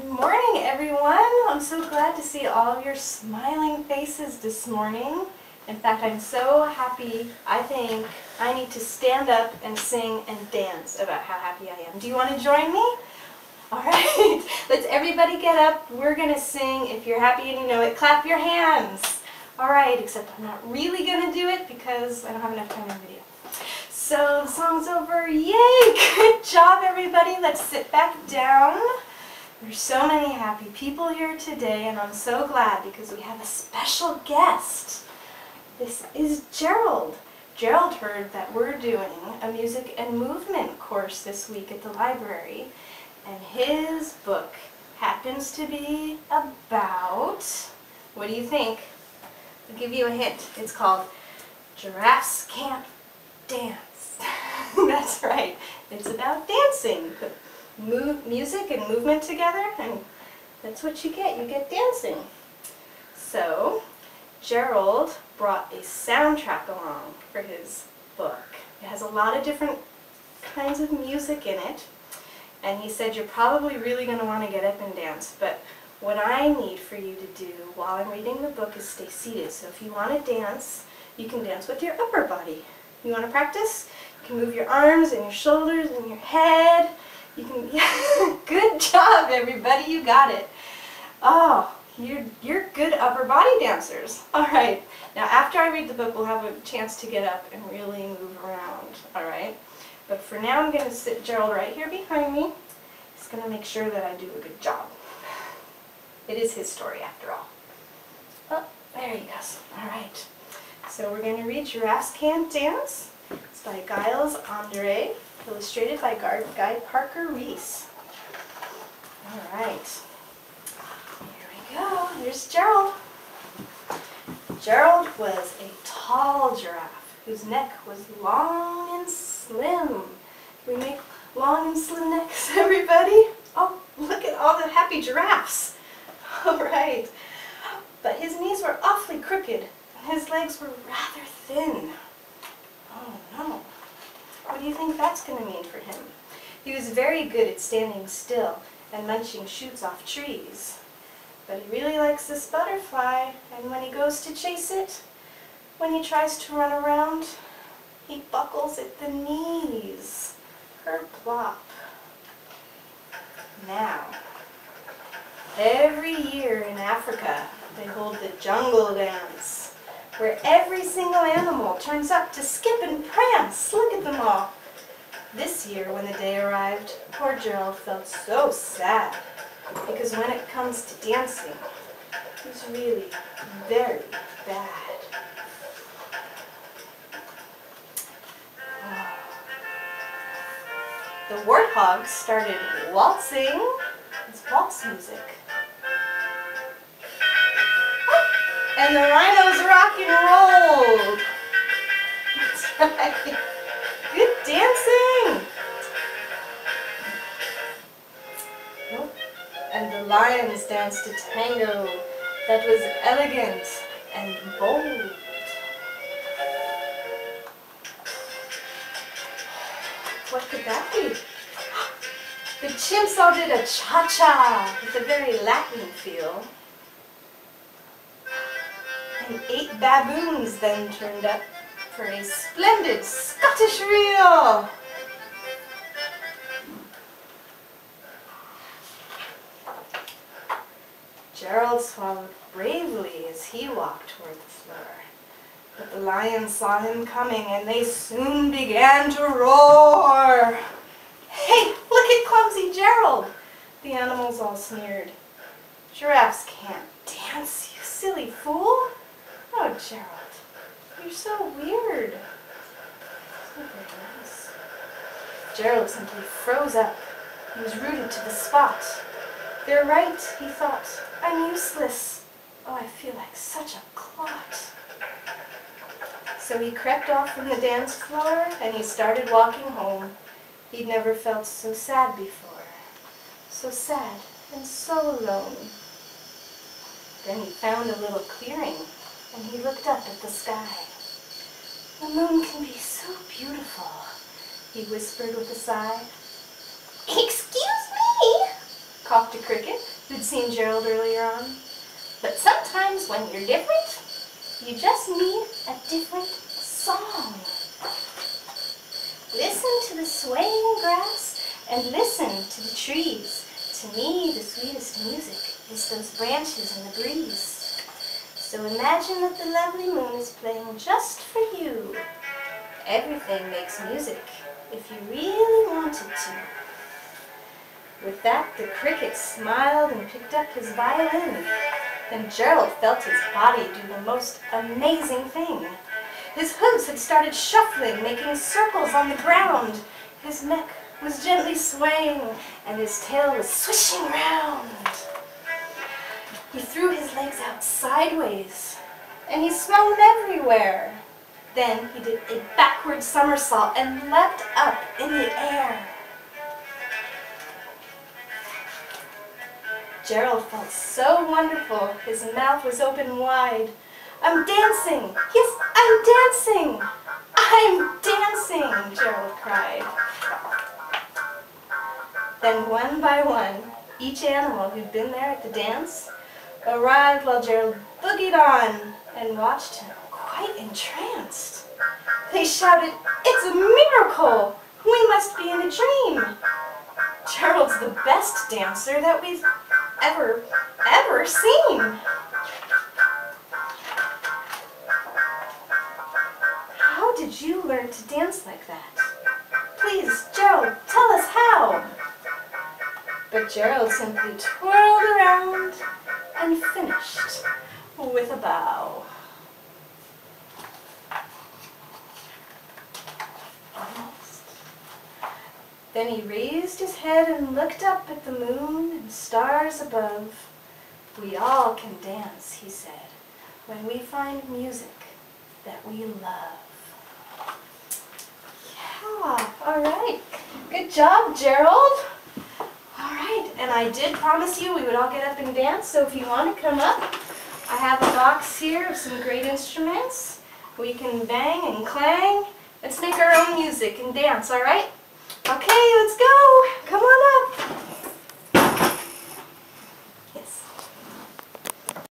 Good morning, everyone. I'm so glad to see all of your smiling faces this morning. In fact, I'm so happy. I think I need to stand up and sing and dance about how happy I am. Do you want to join me? All right, let's everybody get up. We're going to sing. If you're happy and you know it, clap your hands. All right, except I'm not really going to do it because I don't have enough time in the video. So the song's over. Yay! Good job, everybody. Let's sit back down. There's so many happy people here today, and I'm so glad because we have a special guest. This is Gerald. Gerald heard that we're doing a music and movement course this week at the library, and his book happens to be about, what do you think? I'll give you a hint. It's called Giraffes Can't Dance. That's right. It's about dancing. Put music and movement together, and that's what you get. You get dancing. So, Gerald brought a soundtrack along for his book. It has a lot of different kinds of music in it, and he said you're probably really going to want to get up and dance, but what I need for you to do while I'm reading the book is stay seated. So if you want to dance, you can dance with your upper body. You want to practice? You can move your arms and your shoulders and your head. You can, yeah, good job, everybody. You got it. Oh, you're good upper body dancers. All right. Now, after I read the book, we'll have a chance to get up and really move around. All right. But for now, I'm going to sit Gerald right here behind me. He's going to make sure that I do a good job. It is his story, after all. Oh, there he goes. All right. So we're going to read Giraffes Can't Dance. It's by Giles, Andreae, illustrated by Guy Parker Reese. All right. Here we go. Here's Gerald. Gerald was a tall giraffe whose neck was long and slim. We make long and slim necks, everybody. Oh, look at all the happy giraffes. All right. But his knees were awfully crooked, and his legs were rather thin. Oh, no. What do you think that's going to mean for him? He was very good at standing still and munching shoots off trees. But he really likes this butterfly, and when he goes to chase it, when he tries to run around, he buckles at the knees. Kerplop. Now, every year in Africa, they hold the jungle dance, where every single animal turns up to skip and prance. Look at them all. This year, when the day arrived, poor Gerald felt so sad, because when it comes to dancing, he's really very bad. The warthogs started waltzing. It's waltz music. And the rhinos rock and rolled. That's right. Good dancing. And the lions danced a tango that was elegant and bold. What could that be? The chimps all did a cha-cha with a very Latin feel. And 8 baboons then turned up for a splendid Scottish reel. Gerald swallowed bravely as he walked toward the floor. But the lions saw him coming, and they soon began to roar. Hey, look at clumsy Gerald! The animals all sneered. Giraffes can't dance, you silly fool. Oh, Gerald, you're so weird. It's not very nice. Gerald simply froze up. He was rooted to the spot. They're right, he thought. I'm useless. Oh, I feel like such a clot. So he crept off from the dance floor, and he started walking home. He'd never felt so sad before. So sad and so alone. Then he found a little clearing, and he looked up at the sky. The moon can be so beautiful, he whispered with a sigh. Excuse me, coughed a cricket. who'd seen Gerald earlier on. But sometimes when you're different, you just need a different song. Listen to the swaying grass and listen to the trees. To me, the sweetest music is those branches in the breeze. So imagine that the lovely moon is playing just for you. Everything makes music if you really wanted to. With that, the cricket smiled and picked up his violin. Then Gerald felt his body do the most amazing thing. His hooves had started shuffling, making circles on the ground. His neck was gently swaying, and his tail was swishing round. He threw his legs out sideways, and he swung everywhere. Then he did a backward somersault and leapt up in the air. Gerald felt so wonderful, his mouth was open wide. I'm dancing! Yes, I'm dancing! I'm dancing! Gerald cried. Then one by one, each animal who'd been there at the dance arrived while Gerald boogied on and watched him, quite entranced. They shouted, "It's a miracle! We must be in a dream! Gerald's the best dancer that we've ever seen!" How did you learn to dance like that? Please, Gerald, tell us how! But Gerald simply twirled around and finished with a bow. Almost. Then he raised his head and looked up at the moon and stars above. We all can dance, he said, when we find music that we love. Yeah, all right. Good job, Gerald. All right, and I did promise you we would all get up and dance, so if you want to come up, I have a box here of some great instruments. We can bang and clang. Let's make our own music and dance, all right? Okay, let's go. Come on